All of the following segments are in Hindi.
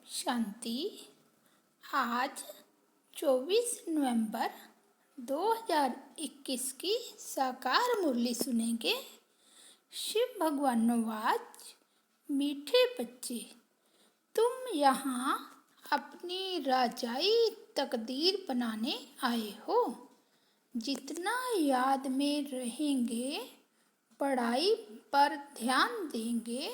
शांति। आज 24 नवंबर 2021 की साकार मुरली सुनेंगे। शिव भगवानोवाच, मीठे बच्चे, तुम यहाँ अपनी राजाई तकदीर बनाने आए हो। जितना याद में रहेंगे, पढ़ाई पर ध्यान देंगे,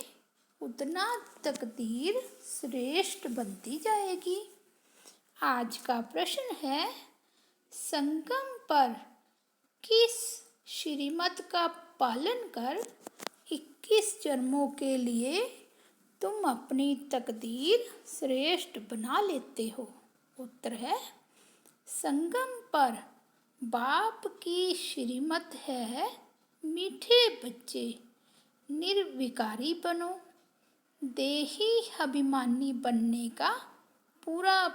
उतना तकदीर श्रेष्ठ बनती जाएगी। आज का प्रश्न है, संगम पर किस श्रीमत का पालन कर 21 जन्मों के लिए तुम अपनी तकदीर श्रेष्ठ बना लेते हो? उत्तर है, संगम पर बाप की श्रीमत है, मीठे बच्चे निर्विकारी बनो। देही अभिमानी बनने का पूरा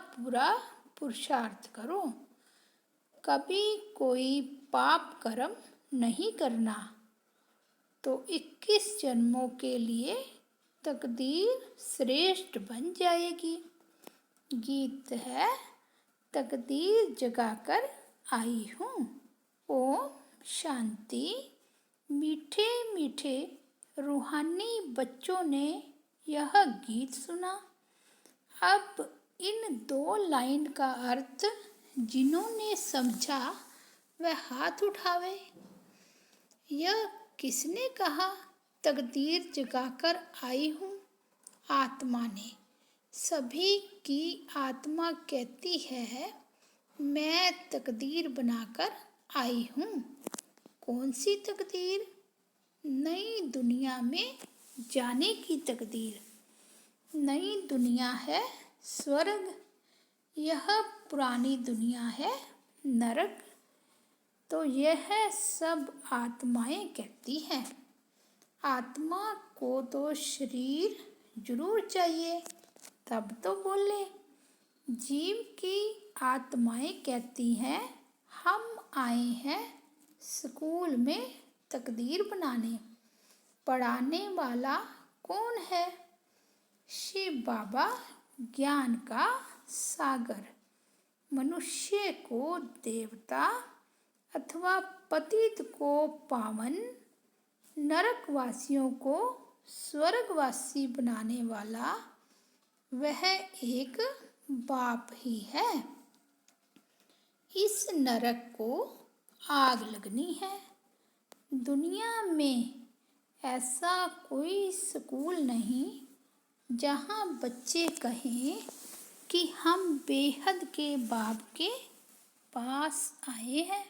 पुरुषार्थ करो। कभी कोई पाप कर्म नहीं करना, तो 21 जन्मों के लिए तकदीर श्रेष्ठ बन जाएगी। गीत है, तकदीर जगाकर आई हूँ। ओम शांति। मीठे मीठे रूहानी बच्चों ने यह गीत सुना। अब इन 2 लाइन का अर्थ जिन्होंने समझा वह हाथ उठावे। यह किसने कहा तकदीर जगाकर आई हूँ? आत्मा ने। सभी की आत्मा कहती है, मैं तकदीर बनाकर आई हूँ। कौन सी तकदीर? नई दुनिया में जाने की तकदीर। नई दुनिया है स्वर्ग, यह पुरानी दुनिया है नरक। तो यह सब आत्माएं कहती हैं। आत्मा को तो शरीर जरूर चाहिए, तब तो बोले। जीव की आत्माएं कहती हैं, हम आए हैं स्कूल में तकदीर बनाने। पढ़ाने वाला कौन है? शिव बाबा, ज्ञान का सागर। मनुष्य को देवता अथवा पतित को पावन, नरकवासियों को स्वर्गवासी बनाने वाला वह एक बाप ही है। इस नरक को आग लगनी है। दुनिया में ऐसा कोई स्कूल नहीं जहाँ बच्चे कहें कि हम बेहद के बाप के पास आए हैं।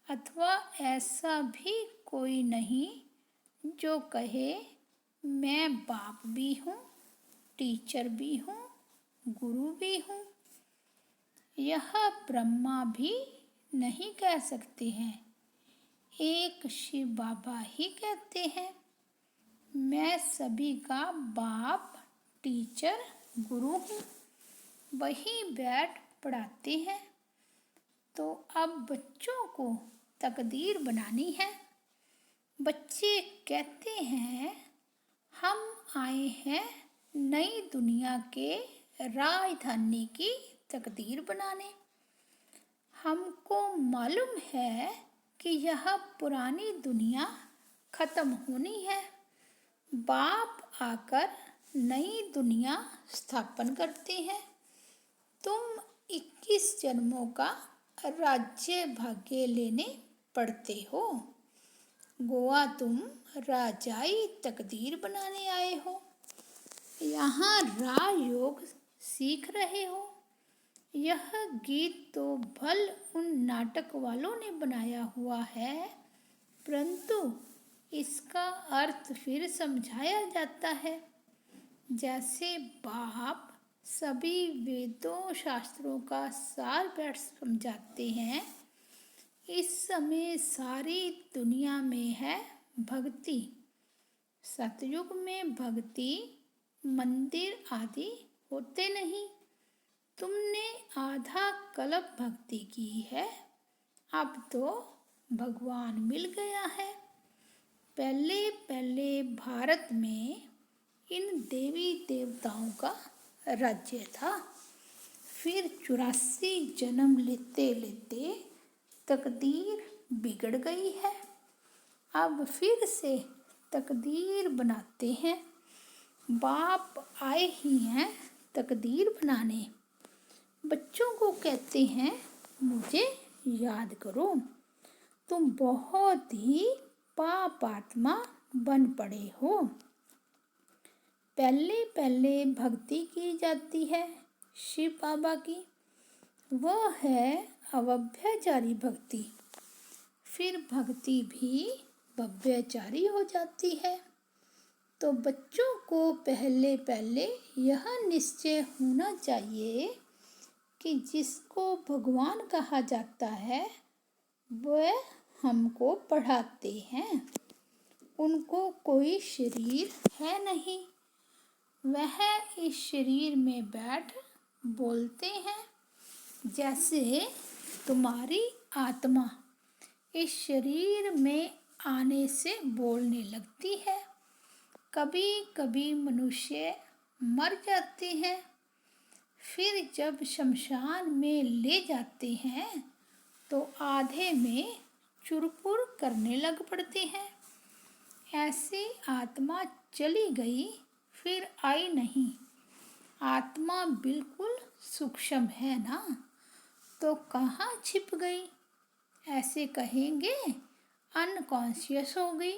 अथवा ऐसा भी कोई नहीं जो कहे, मैं बाप भी हूँ, टीचर भी हूँ, गुरु भी हूँ। यह ब्रह्मा भी नहीं कह सकते हैं। एक शिव बाबा ही कहते हैं, मैं सभी का बाप, टीचर, गुरु हूँ। वही बैठ पढ़ाते हैं। तो अब बच्चों को तकदीर बनानी है। बच्चे कहते हैं, हम आए हैं नई दुनिया के राजधानी की तकदीर बनाने। हमको मालूम है कि यह पुरानी दुनिया खत्म होनी है। बाप आकर नई दुनिया स्थापन करते हैं। तुम 21 जन्मों का राज्य भाग्य लेने पड़ते हो। गोवा तुम राजाई तकदीर बनाने आए हो। यहाँ राजयोग सीख रहे हो। यह गीत तो भल उन नाटक वालों ने बनाया हुआ है, परंतु इसका अर्थ फिर समझाया जाता है। जैसे बाप सभी वेदों शास्त्रों का सार बैठ समझाते हैं, इस समय सारी दुनिया में है भक्ति। सतयुग में भक्ति मंदिर आदि होते नहीं। तुमने आधा कल्प भक्ति की है, अब तो भगवान मिल गया है। पहले भारत में इन देवी देवताओं का राज्य था। फिर 84 जन्म लेते लेते तकदीर बिगड़ गई है। अब फिर से तकदीर बनाते हैं। बाप आए ही हैं तकदीर बनाने। बच्चों को कहते हैं मुझे याद करो, तुम बहुत ही पाप आत्मा बन पड़े हो। पहले पहले भक्ति की जाती है शिव बाबा की, वह है अव्यभिचारी भक्ति। फिर भक्ति भी व्यभिचारी हो जाती है। तो बच्चों को पहले पहले यह निश्चय होना चाहिए कि जिसको भगवान कहा जाता है वह हमको पढ़ाते हैं। उनको कोई शरीर है नहीं, वह इस शरीर में बैठ बोलते हैं। जैसे तुम्हारी आत्मा इस शरीर में आने से बोलने लगती है। कभी कभी मनुष्य मर जाते हैं, फिर जब शमशान में ले जाते हैं तो आधे में चुरपुर करने लग पड़ते हैं। ऐसी आत्मा चली गई फिर आई नहीं। आत्मा बिल्कुल सूक्ष्म है ना, तो कहाँ छिप गई? ऐसे कहेंगे अनकॉन्शियस हो गई,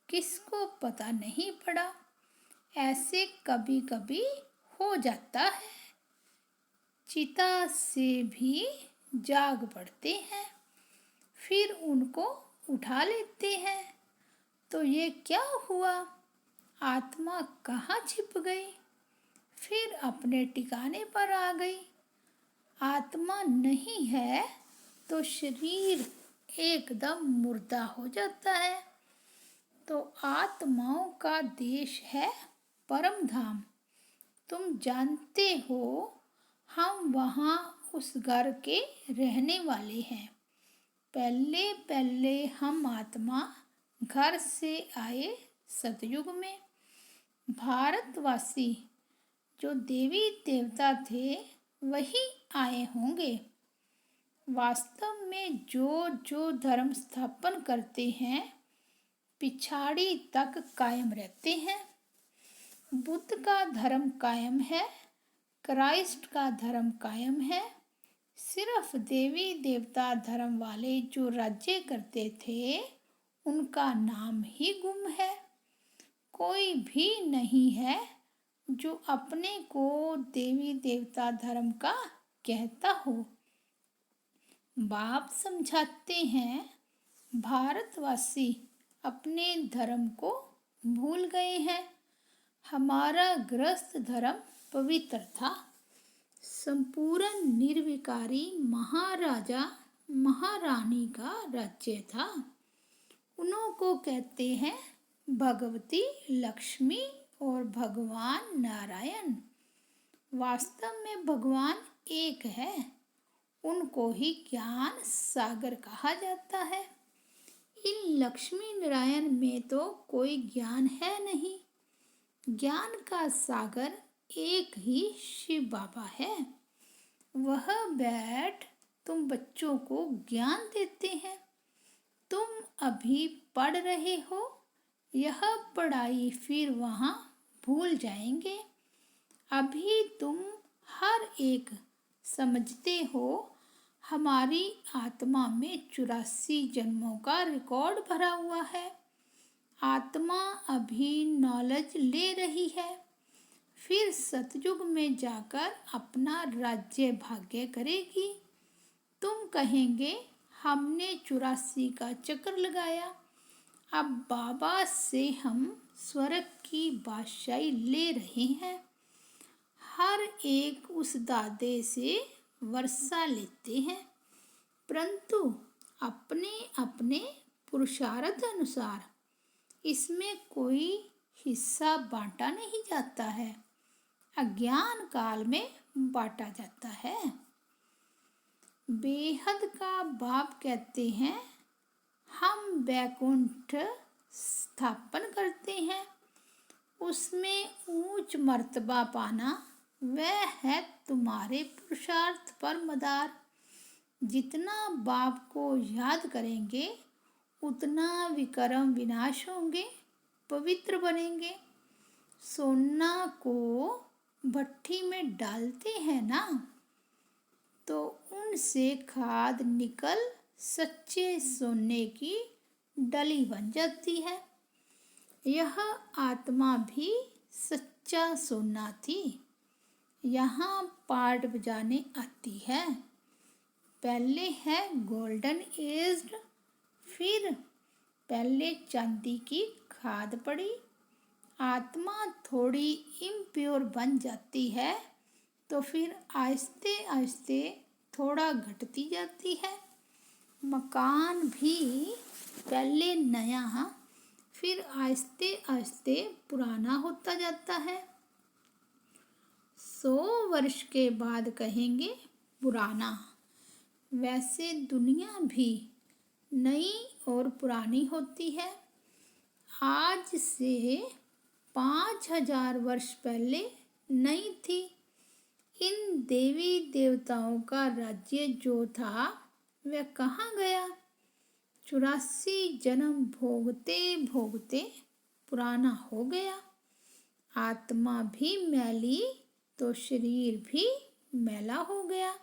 किसको पता नहीं पड़ा। ऐसे कभी कभी हो जाता है। चिता से भी जाग पड़ते हैं, फिर उनको उठा लेते हैं। तो ये क्या हुआ? आत्मा कहाँ छिप गई, फिर अपने ठिकाने पर आ गई। आत्मा नहीं है तो शरीर एकदम मुर्दा हो जाता है। तो आत्माओं का देश है परम धाम। तुम जानते हो हम वहाँ उस घर के रहने वाले हैं। पहले पहले हम आत्मा घर से आए सतयुग में। भारतवासी जो देवी देवता थे वही आए होंगे। वास्तव में जो जो धर्म स्थापन करते हैं पिछाड़ी तक कायम रहते हैं। बुद्ध का धर्म कायम है, क्राइस्ट का धर्म कायम है। सिर्फ देवी देवता धर्म वाले जो राज्य करते थे उनका नाम ही गुम है। कोई भी नहीं है जो अपने को देवी देवता धर्म का कहता हो। बाप समझाते हैं भारतवासी अपने धर्म को भूल गए हैं। हमारा गृहस्थ धर्म पवित्र था। संपूर्ण निर्विकारी महाराजा महारानी का राज्य था। उन्हों को कहते हैं भगवती लक्ष्मी और भगवान नारायण। वास्तव में भगवान एक है। उनको ही ज्ञान सागर कहा जाता है। इन लक्ष्मी नारायण में तो कोई ज्ञान है नहीं। ज्ञान का सागर एक ही शिव बाबा है। वह बैठ तुम बच्चों को ज्ञान देते हैं। तुम अभी पढ़ रहे हो, यह पढ़ाई फिर वहाँ भूल जाएंगे। अभी तुम हर एक समझते हो हमारी आत्मा में 84 जन्मों का रिकॉर्ड भरा हुआ है। आत्मा अभी नॉलेज ले रही है, फिर सतयुग में जाकर अपना राज्य भाग्य करेगी। तुम कहेंगे हमने 84 का चक्कर लगाया, अब बाबा से हम स्वर्ग की बादशाही ले रहे हैं। हर एक उस दादे से वर्षा लेते हैं, परंतु अपने अपने पुरुषार्थ अनुसार इसमें कोई हिस्सा बांटा नहीं जाता है, अज्ञान काल में बांटा जाता है। बेहद का बाप कहते हैं हम वैकुंठ स्थापन करते हैं, उसमें ऊंच मर्तबा पाना वह है तुम्हारे पुरुषार्थ पर मदार। जितना बाप को याद करेंगे उतना विकर्म विनाश होंगे, पवित्र बनेंगे। सोना को भट्ठी में डालते हैं ना, तो उनसे खाद निकल सच्चे सोने की डली बन जाती है। यह आत्मा भी सच्चा सोना थी। यहाँ पाठ बजाने आती है। पहले है गोल्डन एज्ड, फिर पहले चांदी की खाद पड़ी। आत्मा थोड़ी इम्प्योर बन जाती है तो फिर आहिस्ते आहिस्ते थोड़ा घटती जाती है। मकान भी पहले नया, फिर आहिस्ते आहिस्ते पुराना होता जाता है। 100 वर्ष के बाद कहेंगे पुराना। वैसे दुनिया भी नई और पुरानी होती है। आज से 5000 वर्ष पहले नई थी। इन देवी देवताओं का राज्य जो था वह कहाँ गया? 84 जन्म भोगते भोगते पुराना हो गया। आत्मा भी मैली तो शरीर भी मैला हो गया।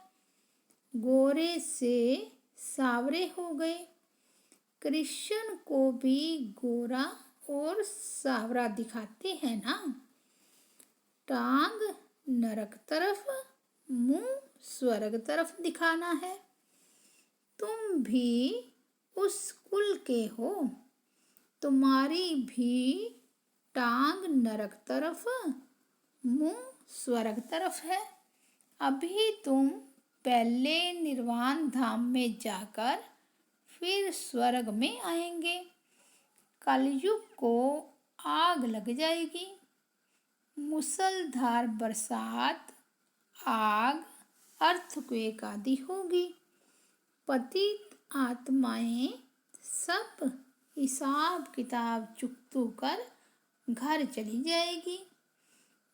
गोरे से सावरे हो गए। कृष्ण को भी गोरा और सावरा दिखाते हैं ना। टांग नरक तरफ, मुंह स्वर्ग तरफ दिखाना है। तुम भी उस कुल के हो। तुम्हारी भी टांग नरक तरफ, मुंह स्वर्ग तरफ है। अभी तुम पहले निर्वाण धाम में जाकर फिर स्वर्ग में आएंगे। कलयुग को आग लग जाएगी। मूसलधार बरसात, आग, अर्थक्वेक आदि होगी। पतित आत्माएं सब हिसाब किताब चुकतू कर घर चली जाएगी।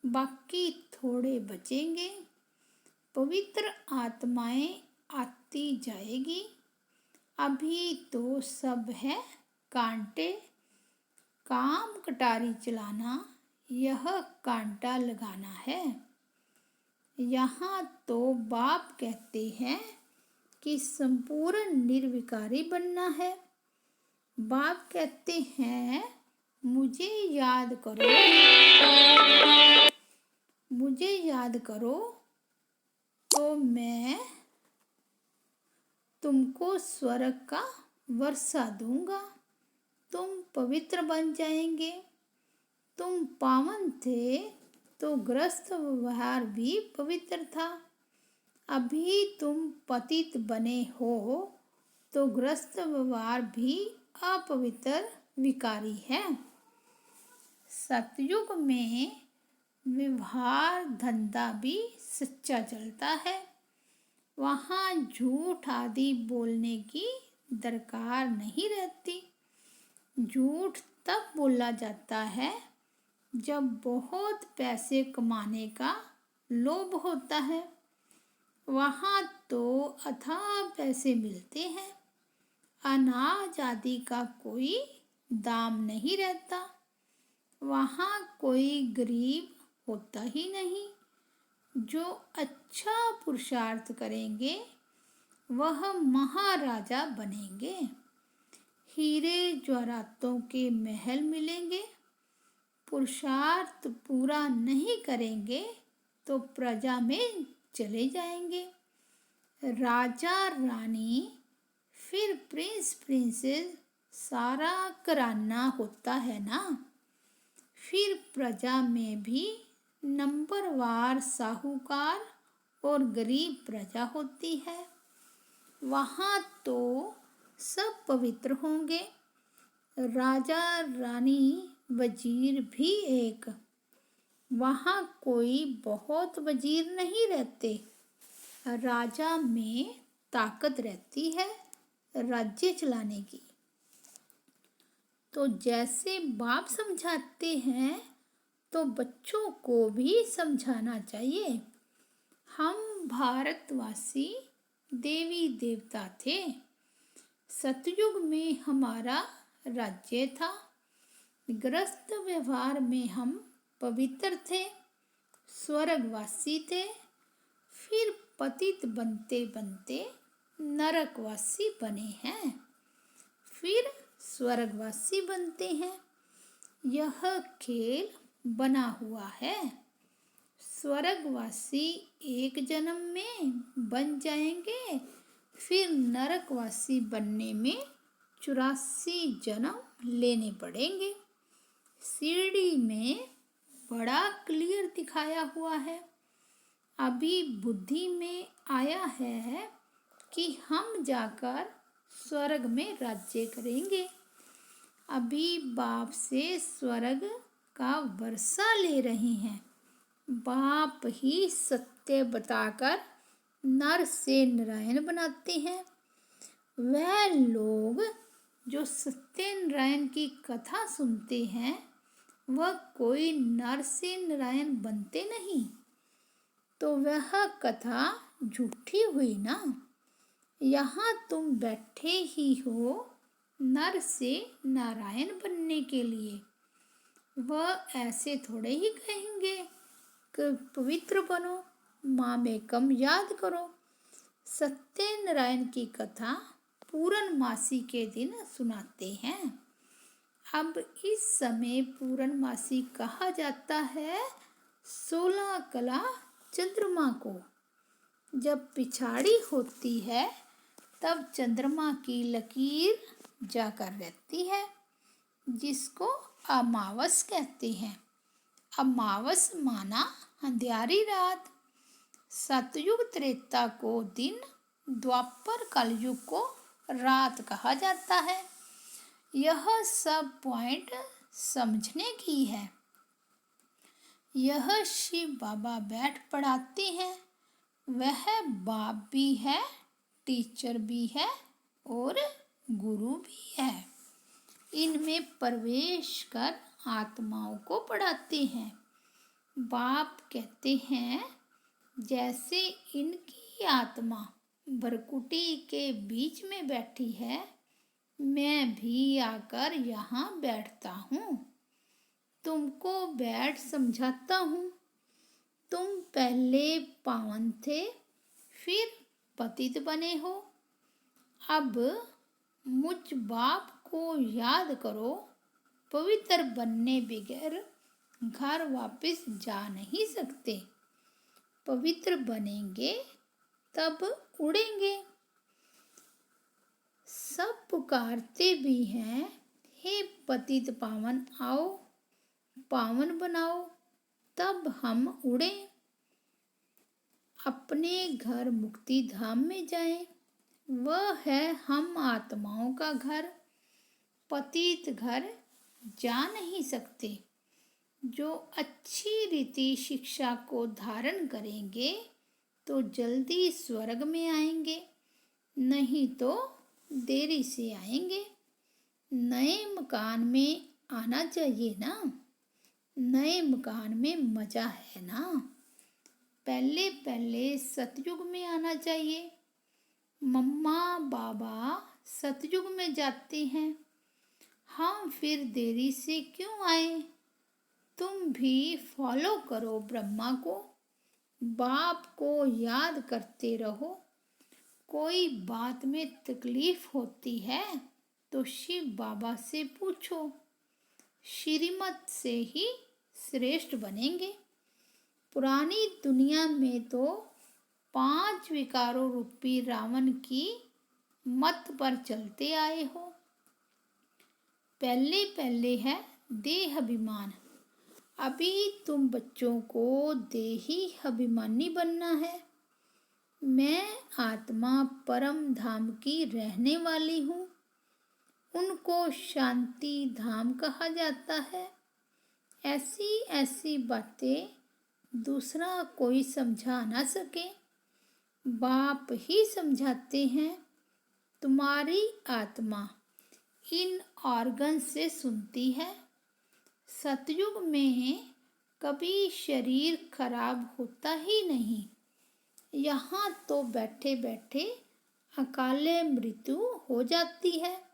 बाकी थोड़े बचेंगे। पवित्र आत्माएं आती जाएगी। अभी तो सब है कांटे। काम कटारी चलाना, यह कांटा लगाना है। यहाँ तो बाप कहते हैं कि संपूर्ण निर्विकारी बनना है। बाप कहते हैं मुझे याद करो, मुझे याद करो तो मैं तुमको स्वर्ग का वर्षा दूंगा। तुम पवित्र बन जाएंगे। तुम पावन थे तो गृहस्थ व्यवहार भी पवित्र था। अभी तुम पतित बने हो तो गृहस्थ व्यवहार भी अपवित्र विकारी है। सतयुग में व्यवहार धंधा भी सच्चा चलता है। वहाँ झूठ आदि बोलने की दरकार नहीं रहती। झूठ तब बोला जाता है जब बहुत पैसे कमाने का लोभ होता है। वहाँ तो अथाह पैसे मिलते हैं। अनाज आदि का कोई दाम नहीं रहता। वहाँ कोई गरीब होता ही नहीं। जो अच्छा पुरुषार्थ करेंगे वह महाराजा बनेंगे। हीरे जवाहरातों के महल मिलेंगे। पुरुषार्थ पूरा नहीं करेंगे तो प्रजा में चले जाएंगे। राजा रानी फिर प्रिंस प्रिंसेस सारा कराना होता है ना। फिर प्रजा में भी नंबरवार साहूकार और गरीब प्रजा होती है। वहाँ तो सब पवित्र होंगे। राजा रानी वजीर भी एक। वहाँ कोई बहुत वजीर नहीं रहते। राजा में ताकत रहती है राज्य चलाने की। तो जैसे बाप समझाते हैं तो बच्चों को भी समझाना चाहिए। हम भारतवासी देवी देवता थे। सतयुग में हमारा राज्य था। गृहस्थ व्यवहार में हम पवित्र थे, स्वर्गवासी थे। फिर पतित बनते बनते नरकवासी बने हैं, फिर स्वर्गवासी बनते हैं। यह खेल बना हुआ है। स्वर्गवासी एक जन्म में बन जाएंगे, फिर नरकवासी बनने में 84 जन्म लेने पड़ेंगे। सीढ़ी में बड़ा क्लियर दिखाया हुआ है। अभी बुद्धि में आया है कि हम जाकर स्वर्ग में राज्य करेंगे। अभी बाप से स्वर्ग का वर्षा ले रहे हैं। बाप ही सत्य बताकर नर से नारायण बनाते हैं। वह लोग जो सत्यनारायण की कथा सुनते हैं वह कोई नर से नारायण बनते नहीं, तो वह कथा झूठी हुई ना। यहाँ तुम बैठे ही हो नर से नारायण बनने के लिए। वह ऐसे थोड़े ही कहेंगे कि पवित्र बनो, माँ में कम याद करो। सत्यनारायण की कथा पूर्णमासी के दिन सुनाते हैं। अब इस समय पूर्णमासी कहा जाता है 16 कला चंद्रमा को। जब पिछाड़ी होती है तब चंद्रमा की लकीर जाकर रहती है, जिसको अमावस कहते हैं। अमावस माना अंधियारी रात। सतयुग त्रेता को दिन, द्वापर कलयुग को रात कहा जाता है। यह सब पॉइंट समझने की है। यह शिव बाबा बैठ पढ़ाते हैं। वह बाप भी है, टीचर भी है और गुरु भी है। इनमें प्रवेश कर आत्माओं को पढ़ाते हैं। बाप कहते हैं जैसे इनकी आत्मा भरकुटी के बीच में बैठी है, मैं भी आकर यहाँ बैठता हूँ। तुमको बैठ समझाता हूँ। तुम पहले पावन थे, फिर पतित बने हो। अब मुझ बाप को याद करो। पवित्र बनने बगैर घर वापस जा नहीं सकते। पवित्र बनेंगे तब उड़ेंगे। सब पुकारते भी हैं, हे पतित पावन आओ, पावन बनाओ, तब हम उड़े, अपने घर मुक्ति धाम में जाएं। वह है हम आत्माओं का घर। पतित घर जा नहीं सकते। जो अच्छी रीति शिक्षा को धारण करेंगे तो जल्दी स्वर्ग में आएंगे, नहीं तो देरी से आएंगे। नए मकान में आना चाहिए ना। नए मकान में मजा है ना। पहले पहले सतयुग में आना चाहिए। मम्मा बाबा सतयुग में जाते हैं, हम फिर देरी से क्यों आए। तुम भी फॉलो करो ब्रह्मा को, बाप को याद करते रहो। कोई बात में तकलीफ होती है तो शिव बाबा से पूछो। श्रीमत से ही श्रेष्ठ बनेंगे। पुरानी दुनिया में तो 5 विकारों रूपी रावण की मत पर चलते आए हो। पहले पहले है देह अभिमान। अभी तुम बच्चों को देही अभिमानी बनना है। मैं आत्मा परम धाम की रहने वाली हूँ। उनको शांति धाम कहा जाता है। ऐसी ऐसी बातें दूसरा कोई समझा ना सके, बाप ही समझाते हैं। तुम्हारी आत्मा इन ऑर्गन से सुनती है। सतयुग में कभी शरीर खराब होता ही नहीं। यहाँ तो बैठे बैठे अकाले मृत्यु हो जाती है।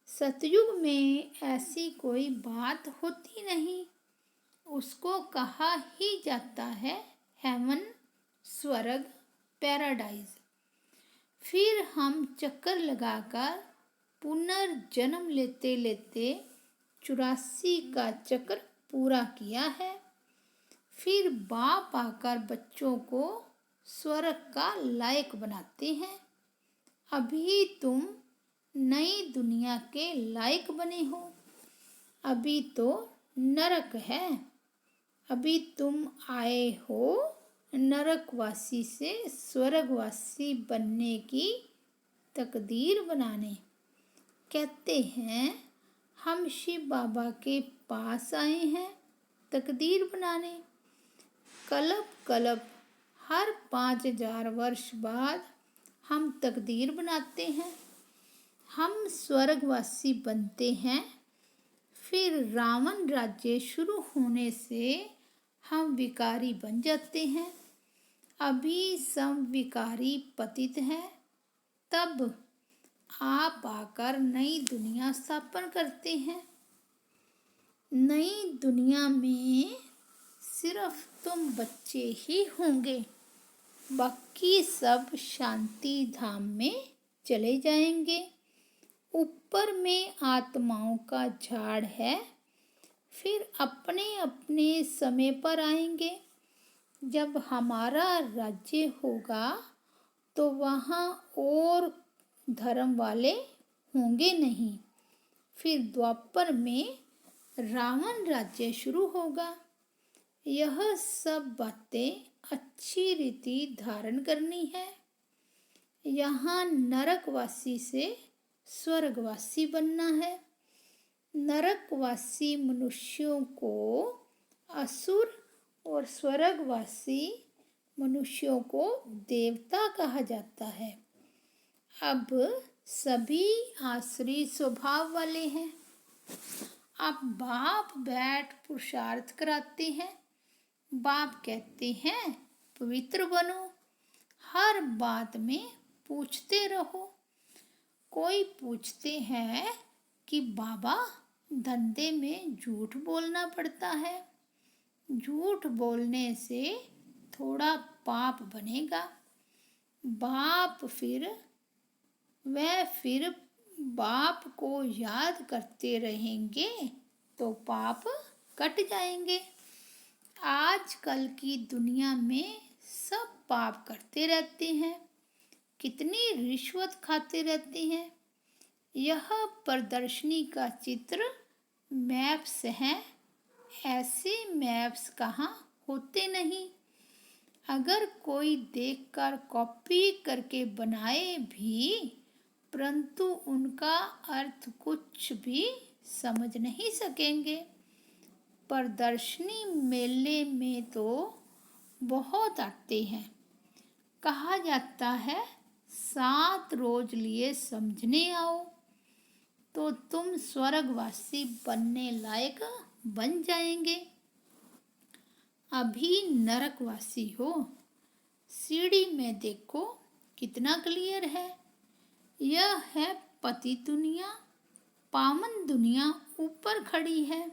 सतयुग में ऐसी कोई बात होती नहीं। उसको कहा ही जाता है हेवन, स्वर्ग, पैराडाइज। फिर हम चक्कर लगाकर पुनर्जन्म लेते लेते 84 का चक्र पूरा किया है। फिर बाप आकर बच्चों को स्वर्ग का लायक बनाते हैं। अभी तुम नई दुनिया के लायक बने हो। अभी तो नरक है। अभी तुम आए हो नरकवासी से स्वर्गवासी बनने की तकदीर बनाने। कहते हैं हम शिव बाबा के पास आए हैं तकदीर बनाने। कल्प कल्प हर 5000 वर्ष बाद हम तकदीर बनाते हैं। हम स्वर्गवासी बनते हैं। फिर रावण राज्य शुरू होने से हम विकारी बन जाते हैं। अभी सब विकारी पतित हैं। तब आप आकर नई दुनिया स्थापन करते हैं। नई दुनिया में सिर्फ तुम बच्चे ही होंगे। बाकी सब शांति धाम में चले जाएंगे। ऊपर में आत्माओं का झाड़ है। फिर अपने अपने समय पर आएंगे। जब हमारा राज्य होगा तो वहाँ और धर्म वाले होंगे नहीं। फिर द्वापर में रावण राज्य शुरू होगा। यह सब बातें अच्छी रीति धारण करनी है। यहाँ नरकवासी से स्वर्गवासी बनना है। नरकवासी मनुष्यों को असुर और स्वर्गवासी मनुष्यों को देवता कहा जाता है। अब सभी आसुरी स्वभाव वाले हैं। अब बाप बैठ पुरुषार्थ कराते हैं। बाप कहते हैं पवित्र बनो। हर बात में पूछते रहो। कोई पूछते हैं कि बाबा धंधे में झूठ बोलना पड़ता है। झूठ बोलने से थोड़ा पाप बनेगा। बाप फिर बाप को याद करते रहेंगे तो पाप कट जाएंगे। आजकल की दुनिया में सब पाप करते रहते हैं। कितनी रिश्वत खाते रहते हैं। यह प्रदर्शनी का चित्र मैप्स हैं। ऐसे मैप्स कहाँ होते नहीं। अगर कोई देखकर कॉपी करके बनाए भी परंतु उनका अर्थ कुछ भी समझ नहीं सकेंगे। प्रदर्शनी मेले में तो बहुत आते हैं। कहा जाता है 7 रोज लिए समझने आओ तो तुम स्वर्गवासी बनने लायक बन जाएंगे। अभी नरकवासी हो। सीढ़ी में देखो कितना क्लियर है। यह है पति दुनिया। पावन दुनिया ऊपर खड़ी है।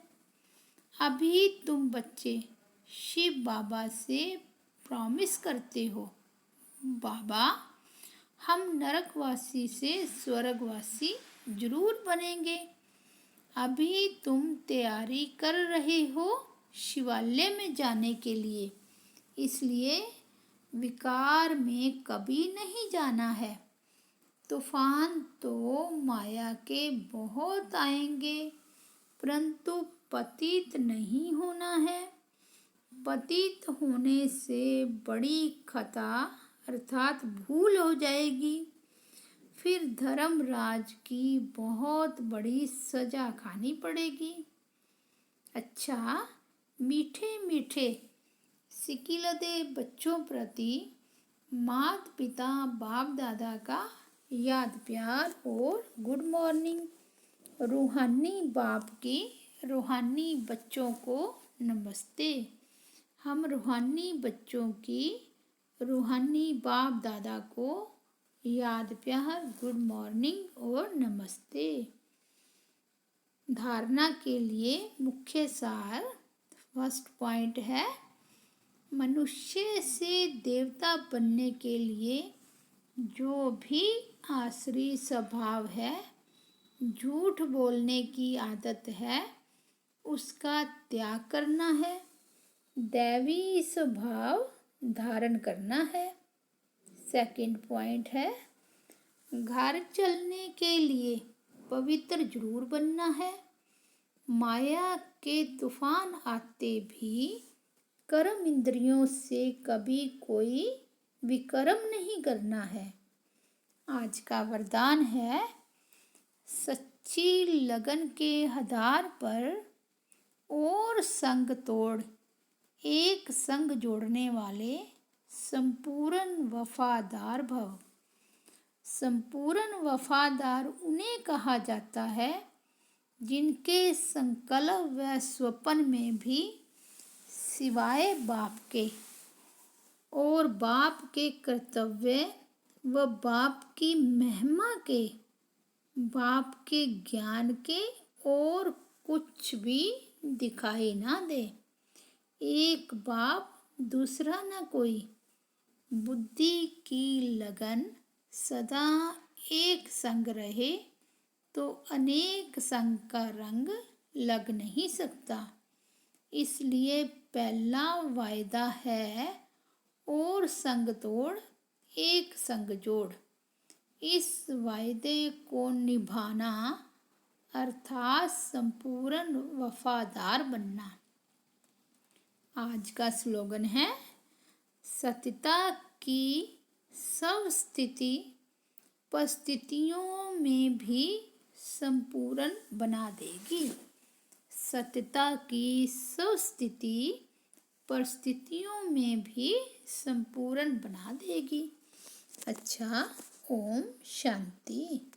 अभी तुम बच्चे शिव बाबा से प्रॉमिस करते हो, बाबा हम नरकवासी से स्वर्गवासी जरूर बनेंगे। अभी तुम तैयारी कर रहे हो शिवालय में जाने के लिए। इसलिए विकार में कभी नहीं जाना है। तूफान तो माया के बहुत आएंगे परंतु पतित नहीं होना है। पतित होने से बड़ी खता अर्थात भूल हो जाएगी। फिर धर्मराज की बहुत बड़ी सजा खानी पड़ेगी। अच्छा, मीठे मीठे सिकिलदे बच्चों प्रति माता पिता बाप दादा का याद प्यार और गुड मॉर्निंग। रूहानी बाप की रूहानी बच्चों को नमस्ते। हम रूहानी बच्चों की रूहानी बाप दादा को याद प्यार गुड मॉर्निंग और नमस्ते। धारणा के लिए मुख्य सार फर्स्ट पॉइंट है, मनुष्य से देवता बनने के लिए जो भी आसुरी स्वभाव है, झूठ बोलने की आदत है, उसका त्याग करना है, दैवी स्वभाव धारण करना है। सेकंड पॉइंट है, घर चलने के लिए पवित्र जरूर बनना है। माया के तूफान आते भी कर्म इंद्रियों से कभी कोई विकर्म नहीं करना है। आज का वरदान है, सच्ची लगन के आधार पर और संग तोड़ एक संग जोड़ने वाले संपूर्ण वफादार भव। संपूर्ण वफादार उन्हें कहा जाता है जिनके संकल्प व स्वप्न में भी सिवाय बाप के और बाप के कर्तव्य व बाप की महिमा के, बाप के ज्ञान के और कुछ भी दिखाई ना दे। एक बाप दूसरा न कोई। बुद्धि की लगन सदा एक संग रहे तो अनेक संग का रंग लग नहीं सकता। इसलिए पहला वायदा है, और संग तोड़ एक संग जोड़। इस वायदे को निभाना अर्थात संपूर्ण वफादार बनना। आज का स्लोगन है, सत्यता की सब स्थिति परिस्थितियों में भी संपूर्ण बना देगी। सत्यता की सब स्थिति परिस्थितियों में भी संपूर्ण बना देगी। अच्छा, ओम शांति।